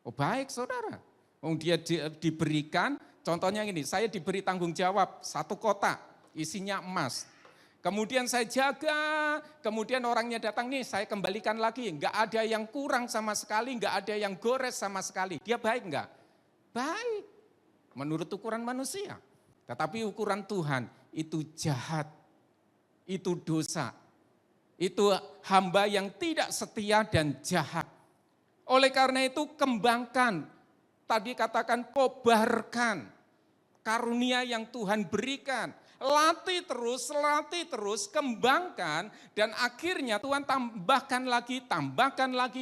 [SPEAKER 3] Oh baik saudara. Oh, dia diberikan, contohnya ini, saya diberi tanggung jawab 1 kotak isinya emas. Kemudian saya jaga, kemudian orangnya datang nih, saya kembalikan lagi. Enggak ada yang kurang sama sekali, enggak ada yang gores sama sekali. Dia baik enggak? Baik, menurut ukuran manusia. Tetapi ukuran Tuhan itu jahat, itu dosa. Itu hamba yang tidak setia dan jahat. Oleh karena itu kembangkan, tadi katakan kobarkan karunia yang Tuhan berikan. Latih terus, kembangkan, dan akhirnya Tuhan tambahkan lagi,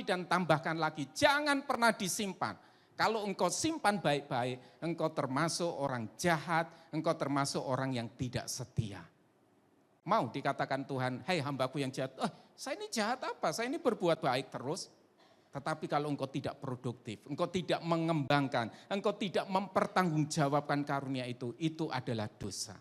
[SPEAKER 3] dan tambahkan lagi. Jangan pernah disimpan. Kalau engkau simpan baik-baik, engkau termasuk orang jahat, engkau termasuk orang yang tidak setia. Mau dikatakan Tuhan, hei hambaku yang jahat, saya ini jahat apa? Saya ini berbuat baik terus. Tetapi kalau engkau tidak produktif, engkau tidak mengembangkan, engkau tidak mempertanggungjawabkan karunia itu adalah dosa.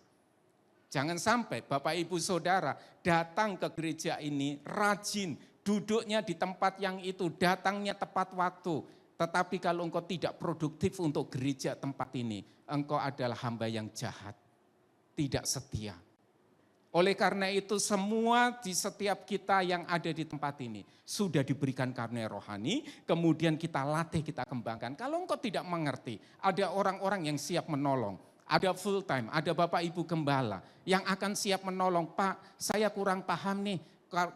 [SPEAKER 3] Jangan sampai Bapak Ibu Saudara datang ke gereja ini rajin, duduknya di tempat yang itu, datangnya tepat waktu. Tetapi kalau engkau tidak produktif untuk gereja tempat ini, engkau adalah hamba yang jahat, tidak setia. Oleh karena itu semua di setiap kita yang ada di tempat ini sudah diberikan karunia rohani, kemudian kita latih, kita kembangkan. Kalau engkau tidak mengerti, ada orang-orang yang siap menolong. Ada full time, ada Bapak Ibu Gembala yang akan siap menolong. Pak, saya kurang paham nih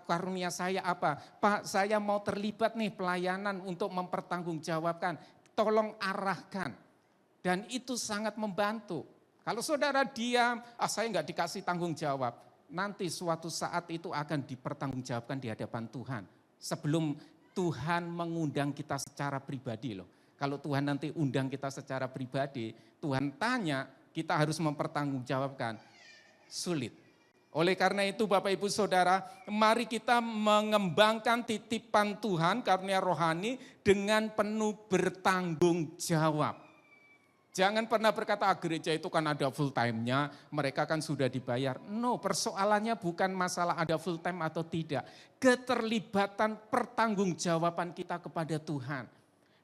[SPEAKER 3] karunia saya apa. Pak, saya mau terlibat nih pelayanan untuk mempertanggungjawabkan. Tolong arahkan. Dan itu sangat membantu. Kalau saudara diam, saya enggak dikasih tanggung jawab. Nanti suatu saat itu akan dipertanggungjawabkan di hadapan Tuhan. Sebelum Tuhan mengundang kita secara pribadi loh. Kalau Tuhan nanti undang kita secara pribadi, Tuhan tanya, kita harus mempertanggungjawabkan. Sulit. Oleh karena itu Bapak Ibu Saudara, mari kita mengembangkan titipan Tuhan karunia rohani dengan penuh bertanggung jawab. Jangan pernah berkata gereja itu kan ada full time-nya, mereka kan sudah dibayar. No, persoalannya bukan masalah ada full time atau tidak. Keterlibatan pertanggungjawaban kita kepada Tuhan.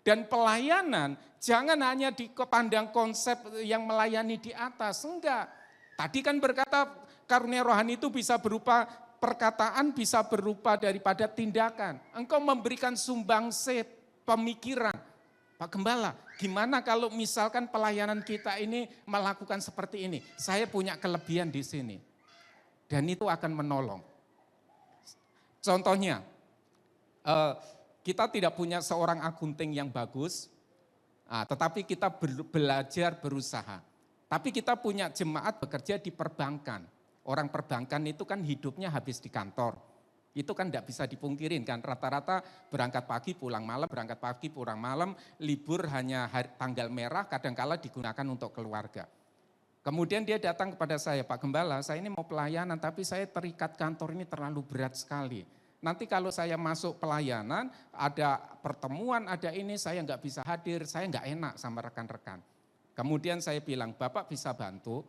[SPEAKER 3] Dan pelayanan jangan hanya dipandang konsep yang melayani di atas, enggak. Tadi kan berkata karunia rohani itu bisa berupa perkataan, bisa berupa daripada tindakan. Engkau memberikan sumbangsi pemikiran. Pak Gembala, gimana kalau misalkan pelayanan kita ini melakukan seperti ini? Saya punya kelebihan di sini. Dan itu akan menolong. Contohnya, kita tidak punya seorang akunting yang bagus, tetapi kita belajar berusaha. Tapi kita punya jemaat bekerja di perbankan. Orang perbankan itu kan hidupnya habis di kantor. Itu kan tidak bisa dipungkirin kan, rata-rata berangkat pagi pulang malam, berangkat pagi pulang malam, libur hanya tanggal merah, kadangkala digunakan untuk keluarga. Kemudian dia datang kepada saya, Pak Gembala, saya ini mau pelayanan tapi saya terikat kantor ini terlalu berat sekali. Nanti kalau saya masuk pelayanan, ada pertemuan, ada ini, saya nggak bisa hadir, saya nggak enak sama rekan-rekan. Kemudian saya bilang, Bapak bisa bantu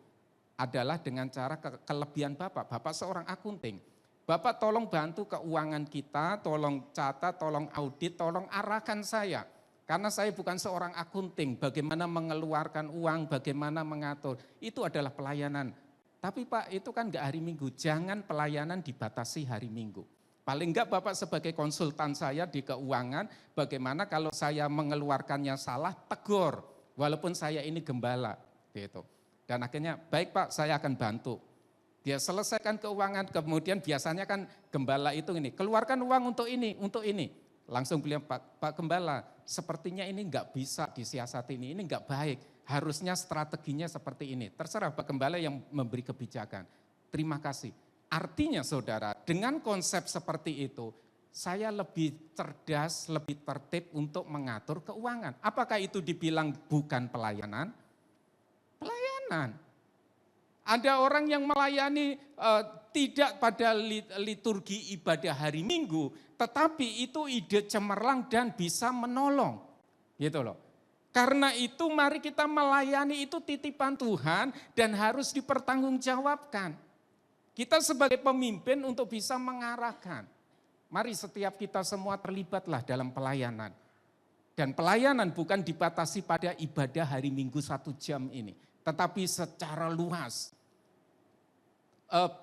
[SPEAKER 3] adalah dengan cara kelebihan Bapak. Bapak seorang akunting. Bapak tolong bantu keuangan kita, tolong catat, tolong audit, tolong arahkan saya. Karena saya bukan seorang akunting, bagaimana mengeluarkan uang, bagaimana mengatur. Itu adalah pelayanan. Tapi Pak, itu kan nggak hari Minggu, jangan pelayanan dibatasi hari Minggu. Paling enggak Bapak sebagai konsultan saya di keuangan, bagaimana kalau saya mengeluarkannya salah, tegur. Walaupun saya ini gembala. Gitu. Dan akhirnya, baik Pak, saya akan bantu. Dia selesaikan keuangan, kemudian biasanya kan gembala itu ini, keluarkan uang untuk ini, untuk ini. Langsung beliau, Pak Gembala, sepertinya ini enggak bisa disiasati ini enggak baik. Harusnya strateginya seperti ini. Terserah Pak Gembala yang memberi kebijakan. Terima kasih. Artinya saudara, dengan konsep seperti itu, saya lebih cerdas, lebih tertib untuk mengatur keuangan. Apakah itu dibilang bukan pelayanan? Pelayanan. Ada orang yang melayani tidak pada liturgi ibadah hari Minggu, tetapi itu ide cemerlang dan bisa menolong. Gitu loh. Karena itu mari kita melayani itu titipan Tuhan dan harus dipertanggungjawabkan. Kita sebagai pemimpin untuk bisa mengarahkan. Mari setiap kita semua terlibatlah dalam pelayanan. Dan pelayanan bukan dibatasi pada ibadah hari Minggu 1 jam ini. Tetapi secara luas.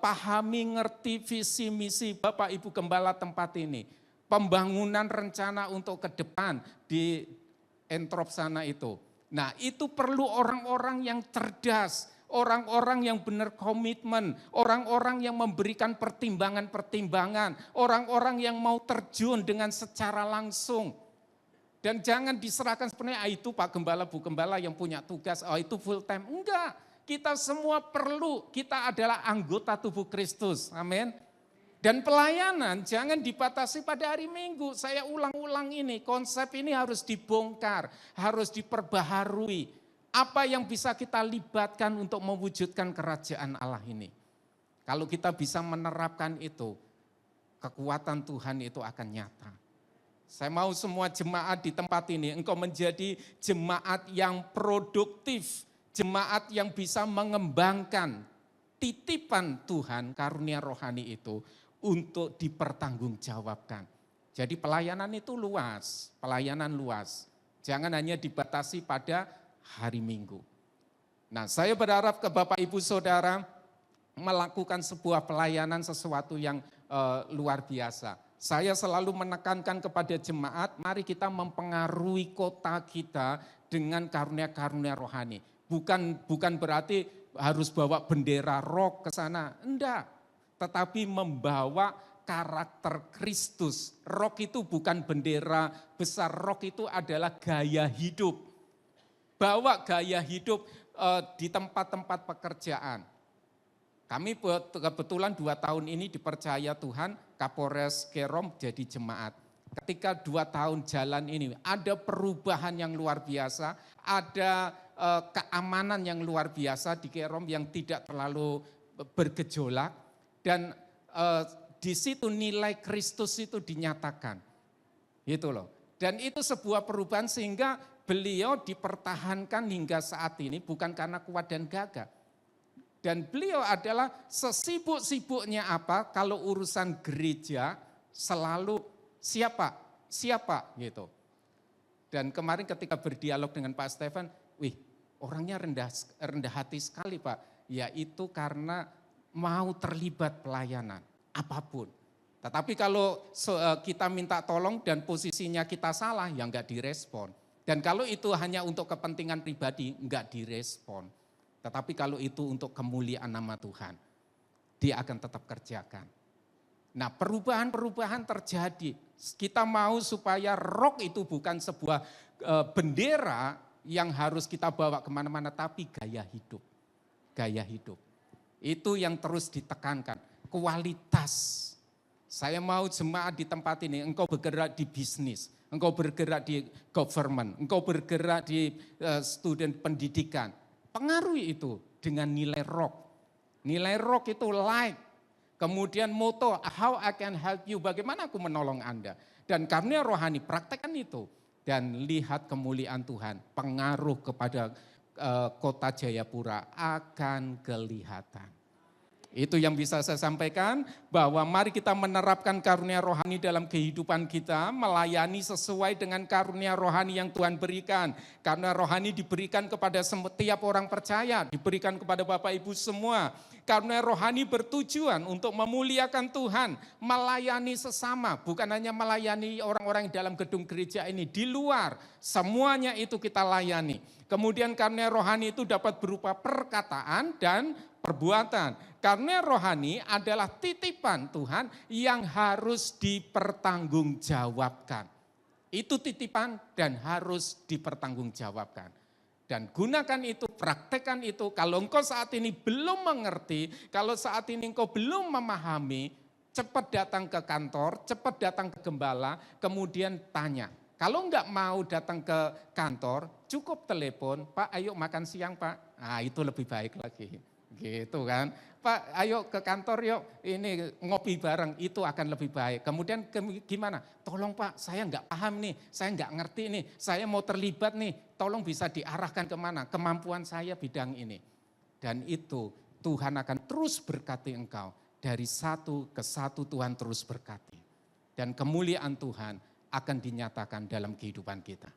[SPEAKER 3] Pahami, ngerti visi misi Bapak Ibu Gembala tempat ini. Pembangunan rencana untuk ke depan di Entrop sana itu. Nah itu perlu orang-orang yang cerdas. Orang-orang yang benar komitmen. Orang-orang yang memberikan pertimbangan-pertimbangan. Orang-orang yang mau terjun dengan secara langsung. Dan jangan diserahkan sebenarnya itu Pak Gembala, Bu Gembala yang punya tugas, itu full time. Enggak, kita semua perlu, kita adalah anggota tubuh Kristus, amin. Dan pelayanan jangan dibatasi pada hari Minggu, saya ulang-ulang ini, konsep ini harus dibongkar, harus diperbaharui. Apa yang bisa kita libatkan untuk mewujudkan kerajaan Allah ini. Kalau kita bisa menerapkan itu, kekuatan Tuhan itu akan nyata. Saya mau semua jemaat di tempat ini, engkau menjadi jemaat yang produktif, jemaat yang bisa mengembangkan titipan Tuhan, karunia rohani itu untuk dipertanggungjawabkan. Jadi pelayanan itu luas, pelayanan luas. Jangan hanya dibatasi pada hari Minggu. Nah, saya berharap ke Bapak Ibu Saudara melakukan sebuah pelayanan sesuatu yang luar biasa. Saya selalu menekankan kepada jemaat, mari kita mempengaruhi kota kita dengan karunia-karunia rohani. Bukan berarti harus bawa bendera rock ke sana, enggak. Tetapi membawa karakter Kristus. Rock itu bukan bendera besar, rock itu adalah gaya hidup. Bawa gaya hidup di tempat-tempat pekerjaan. Kami kebetulan 2 tahun ini dipercaya Tuhan, Kapolres Kerom jadi jemaat. Ketika 2 tahun jalan ini ada perubahan yang luar biasa, ada keamanan yang luar biasa di Kerom yang tidak terlalu bergejolak. Dan di situ nilai Kristus itu dinyatakan. Gitu loh. Dan itu sebuah perubahan sehingga beliau dipertahankan hingga saat ini bukan karena kuat dan gagah. Dan beliau adalah sesibuk-sibuknya apa kalau urusan gereja selalu siapa gitu. Dan kemarin ketika berdialog dengan Pak Stefan, orangnya rendah hati sekali Pak. Ya itu karena mau terlibat pelayanan apapun. Tetapi kalau kita minta tolong dan posisinya kita salah ya enggak direspon. Dan kalau itu hanya untuk kepentingan pribadi enggak direspon. Tetapi kalau itu untuk kemuliaan nama Tuhan, dia akan tetap kerjakan. Nah perubahan-perubahan terjadi. Kita mau supaya rock itu bukan sebuah bendera yang harus kita bawa kemana-mana, tapi gaya hidup. Gaya hidup. Itu yang terus ditekankan. Kualitas. Saya mau jemaat di tempat ini, engkau bergerak di bisnis, engkau bergerak di government, engkau bergerak di student pendidikan. Pengaruhi itu dengan nilai rock. Nilai rock itu like. Kemudian moto, how I can help you, bagaimana aku menolong Anda. Dan karunia rohani, praktekkan itu. Dan lihat kemuliaan Tuhan, pengaruh kepada kota Jayapura akan kelihatan. Itu yang bisa saya sampaikan, bahwa mari kita menerapkan karunia rohani dalam kehidupan kita, melayani sesuai dengan karunia rohani yang Tuhan berikan. Karena rohani diberikan kepada setiap orang percaya, diberikan kepada Bapak Ibu semua. Karunia rohani bertujuan untuk memuliakan Tuhan, melayani sesama, bukan hanya melayani orang-orang dalam gedung gereja ini, di luar, semuanya itu kita layani. Kemudian karunia rohani itu dapat berupa perkataan dan perbuatan. Karunia rohani adalah titipan Tuhan yang harus dipertanggungjawabkan. Itu titipan dan harus dipertanggungjawabkan. Dan gunakan itu, praktekkan itu. Kalau engkau saat ini belum mengerti, kalau saat ini engkau belum memahami, cepat datang ke kantor, cepat datang ke gembala, kemudian tanya. Kalau enggak mau datang ke kantor, cukup telepon, Pak ayo makan siang Pak. Nah itu lebih baik lagi. Gitu kan. Pak ayo ke kantor yuk, ini ngopi bareng, itu akan lebih baik. Kemudian gimana? Tolong Pak saya enggak paham nih, saya enggak ngerti nih, saya mau terlibat nih, tolong bisa diarahkan kemana, kemampuan saya bidang ini. Dan itu Tuhan akan terus berkati engkau, dari satu ke satu Tuhan terus berkati. Dan kemuliaan Tuhan akan dinyatakan dalam kehidupan kita.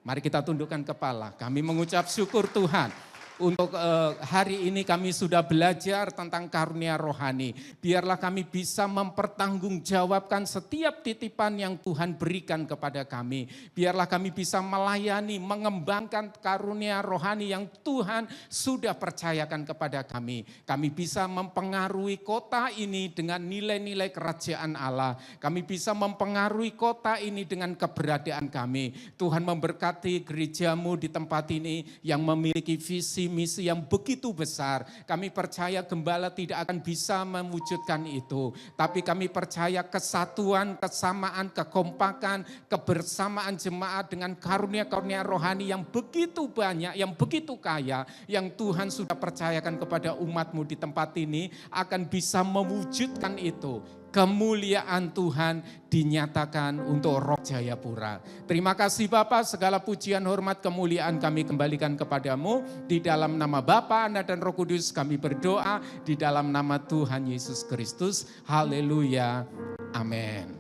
[SPEAKER 3] Mari kita tundukkan kepala, kami mengucap syukur Tuhan. Untuk hari ini kami sudah belajar tentang karunia rohani. Biarlah kami bisa mempertanggungjawabkan setiap titipan yang Tuhan berikan kepada kami. Biarlah kami bisa melayani, mengembangkan karunia rohani yang Tuhan sudah percayakan kepada kami. Kami bisa mempengaruhi kota ini dengan nilai-nilai kerajaan Allah. Kami bisa mempengaruhi kota ini dengan keberadaan kami. Tuhan memberkati gerejamu di tempat ini yang memiliki visi misi yang begitu besar. Kami percaya gembala tidak akan bisa mewujudkan itu. Tapi kami percaya kesatuan, kesamaan, kekompakan, kebersamaan jemaat dengan karunia-karunia rohani yang begitu banyak, yang begitu kaya, yang Tuhan sudah percayakan kepada umatmu di tempat ini akan bisa mewujudkan itu. Kemuliaan Tuhan dinyatakan untuk Rock Jayapura. Terima kasih Bapa, segala pujian, hormat, kemuliaan kami kembalikan kepadamu. Di dalam nama Bapa, Anak dan Roh Kudus kami berdoa, di dalam nama Tuhan Yesus Kristus. Haleluya. Amin.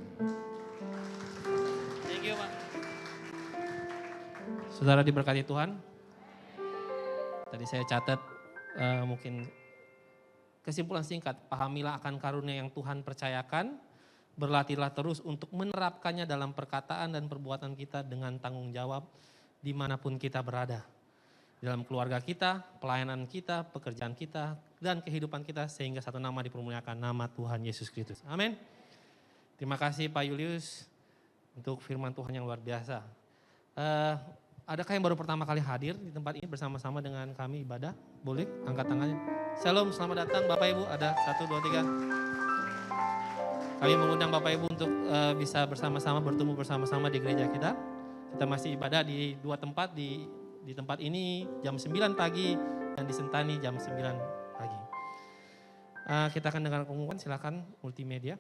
[SPEAKER 4] Thank you, Pak. Saudara diberkati Tuhan. Tadi saya catat mungkin kesimpulan singkat, pahamilah akan karunia yang Tuhan percayakan, berlatihlah terus untuk menerapkannya dalam perkataan dan perbuatan kita dengan tanggung jawab dimanapun kita berada. Dalam keluarga kita, pelayanan kita, pekerjaan kita, dan kehidupan kita sehingga satu nama dipermuliakan, nama Tuhan Yesus Kristus. Amin. Terima kasih Pak Julius untuk firman Tuhan yang luar biasa. Adakah yang baru pertama kali hadir di tempat ini bersama-sama dengan kami ibadah? Boleh angkat tangannya. Shalom, selamat datang Bapak Ibu. Ada 1, 2, 3. Kami mengundang Bapak Ibu untuk bisa bersama-sama bertemu bersama-sama di gereja kita. Kita masih ibadah di 2 tempat, di tempat ini jam 9 pagi dan di Sentani jam 9 pagi. Kita akan dengar pengumuman, silakan multimedia.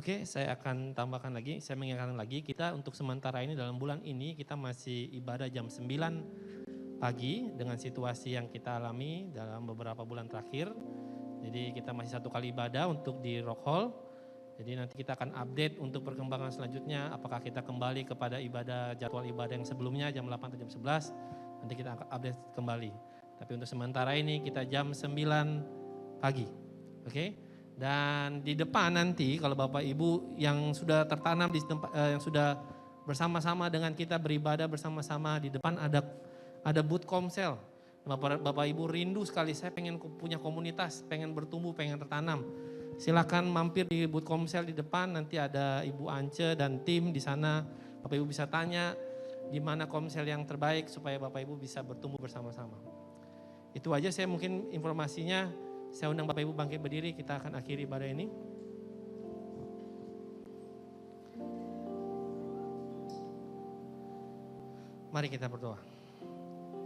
[SPEAKER 4] Oke, saya akan tambahkan lagi, saya mengingatkan lagi, kita untuk sementara ini dalam bulan ini kita masih ibadah jam 9 pagi dengan situasi yang kita alami dalam beberapa bulan terakhir. Jadi kita masih 1 kali ibadah untuk di Rock Hall. Jadi nanti kita akan update untuk perkembangan selanjutnya, apakah kita kembali kepada jadwal ibadah yang sebelumnya jam 8 atau jam 11, nanti kita akan update kembali. Tapi untuk sementara ini kita jam 9 pagi. Oke? Dan di depan nanti kalau Bapak Ibu yang sudah tertanam di tempat yang sudah bersama-sama dengan kita beribadah bersama-sama, di depan ada booth Komsel. Bapak Ibu rindu sekali, saya pengen punya komunitas, pengen bertumbuh, pengen tertanam. Silakan mampir di booth Komsel di depan, nanti ada Ibu Ance dan tim di sana. Bapak Ibu bisa tanya di mana Komsel yang terbaik supaya Bapak Ibu bisa bertumbuh bersama-sama. Itu aja saya mungkin informasinya. Saya undang Bapak Ibu bangkit berdiri, kita akan akhiri ibadah ini. Mari kita berdoa.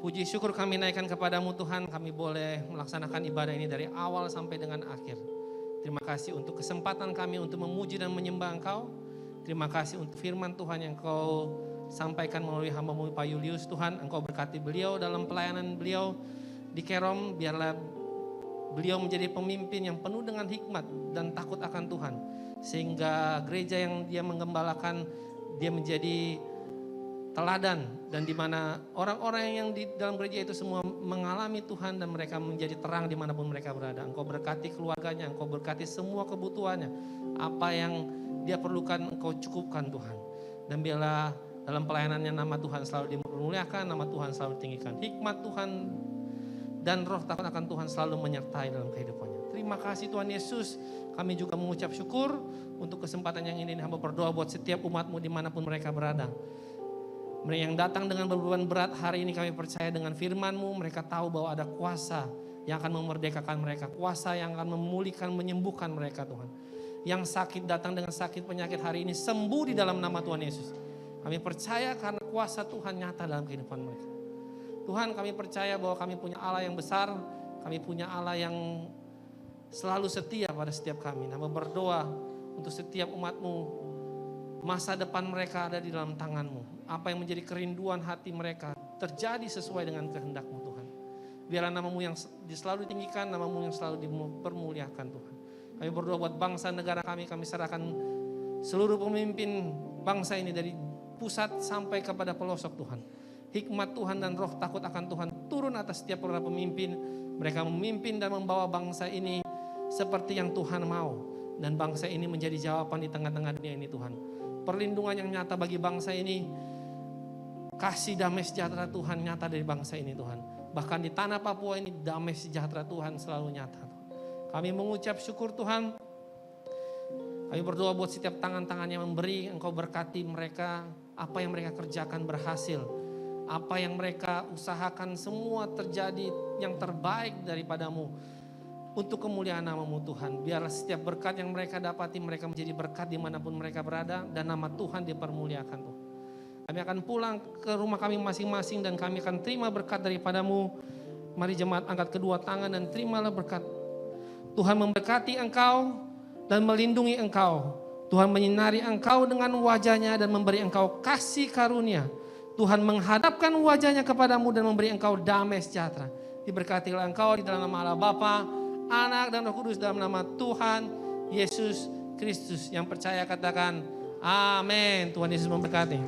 [SPEAKER 4] Puji syukur kami naikkan kepadamu Tuhan, kami boleh melaksanakan ibadah ini dari awal sampai dengan akhir. Terima kasih untuk kesempatan kami untuk memuji dan menyembah Engkau. Terima kasih untuk firman Tuhan yang Engkau sampaikan melalui hamba-Mu Pak Julius. Tuhan, Engkau berkati beliau dalam pelayanan beliau di Kerom, biarlah beliau menjadi pemimpin yang penuh dengan hikmat dan takut akan Tuhan. Sehingga gereja yang dia menggembalakan, dia menjadi teladan, dan di mana orang-orang yang di dalam gereja itu semua mengalami Tuhan dan mereka menjadi terang dimanapun mereka berada. Engkau berkati keluarganya, Engkau berkati semua kebutuhannya. Apa yang dia perlukan Engkau cukupkan Tuhan. Dan biarlah dalam pelayanannya nama Tuhan selalu dimuliakan, nama Tuhan selalu ditinggikan. Hikmat Tuhan dan roh takut akan Tuhan selalu menyertai dalam kehidupannya. Terima kasih Tuhan Yesus. Kami juga mengucap syukur untuk kesempatan yang ini. Hamba berdoa buat setiap umat-Mu dimanapun mereka berada. Mereka yang datang dengan beban berat hari ini, kami percaya dengan firman-Mu, mereka tahu bahwa ada kuasa yang akan memerdekakan mereka. Kuasa yang akan memulihkan, menyembuhkan mereka Tuhan. Yang sakit datang dengan sakit penyakit hari ini sembuh di dalam nama Tuhan Yesus. Kami percaya karena kuasa Tuhan nyata dalam kehidupan mereka. Tuhan, kami percaya bahwa kami punya Allah yang besar, kami punya Allah yang selalu setia pada setiap kami. Hamba berdoa untuk setiap umat-Mu, masa depan mereka ada di dalam tangan-Mu. Apa yang menjadi kerinduan hati mereka terjadi sesuai dengan kehendak-Mu Tuhan. Biarlah nama-Mu yang selalu ditinggikan, nama-Mu yang selalu dipermuliakan Tuhan. Kami berdoa buat bangsa negara kami serahkan seluruh pemimpin bangsa ini dari pusat sampai kepada pelosok Tuhan. Hikmat Tuhan dan roh takut akan Tuhan turun atas setiap para pemimpin. Mereka memimpin dan membawa bangsa ini seperti yang Tuhan mau. Dan bangsa ini menjadi jawaban di tengah-tengah dunia ini Tuhan. Perlindungan yang nyata bagi bangsa ini, kasih damai sejahtera Tuhan nyata dari bangsa ini Tuhan. Bahkan di tanah Papua ini damai sejahtera Tuhan selalu nyata. Kami mengucap syukur Tuhan. Kami berdoa buat setiap tangan-tangan yang memberi, Engkau berkati mereka, apa yang mereka kerjakan berhasil. Apa yang mereka usahakan semua terjadi yang terbaik daripada-Mu. Untuk kemuliaan nama-Mu Tuhan. Biarlah setiap berkat yang mereka dapati, mereka menjadi berkat dimanapun mereka berada. Dan nama Tuhan dipermuliakan Tuhan. Kami akan pulang ke rumah kami masing-masing dan kami akan terima berkat daripada-Mu. Mari jemaat angkat kedua tangan dan terimalah berkat. Tuhan memberkati engkau dan melindungi engkau. Tuhan menyinari engkau dengan wajahnya dan memberi engkau kasih karunia. Tuhan menghadapkan wajahnya kepadamu dan memberi engkau damai sejahtera. Diberkatilah engkau di dalam nama Allah Bapa, Anak dan Roh Kudus, dalam nama Tuhan Yesus Kristus. Yang percaya katakan amin. Tuhan Yesus memberkati.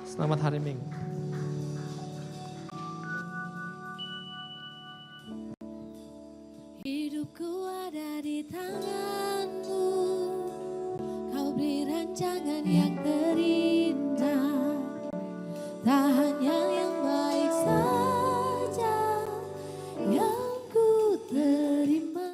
[SPEAKER 4] Selamat hari Minggu.
[SPEAKER 2] Hidupku ada di tangan-Mu, Kau beri rancangan yang terindah. Tak hanya yang baik saja yang ku terima.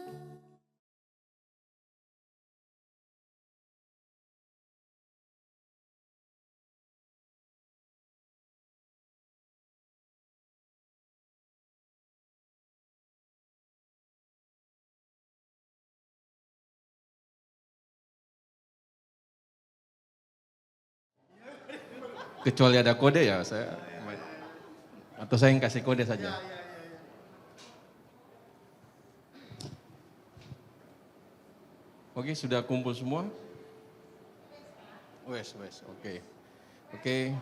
[SPEAKER 5] Kecuali ada kode ya saya, atau saya yang kasih kode saja. Oke, sudah kumpul semua? Wes, oke.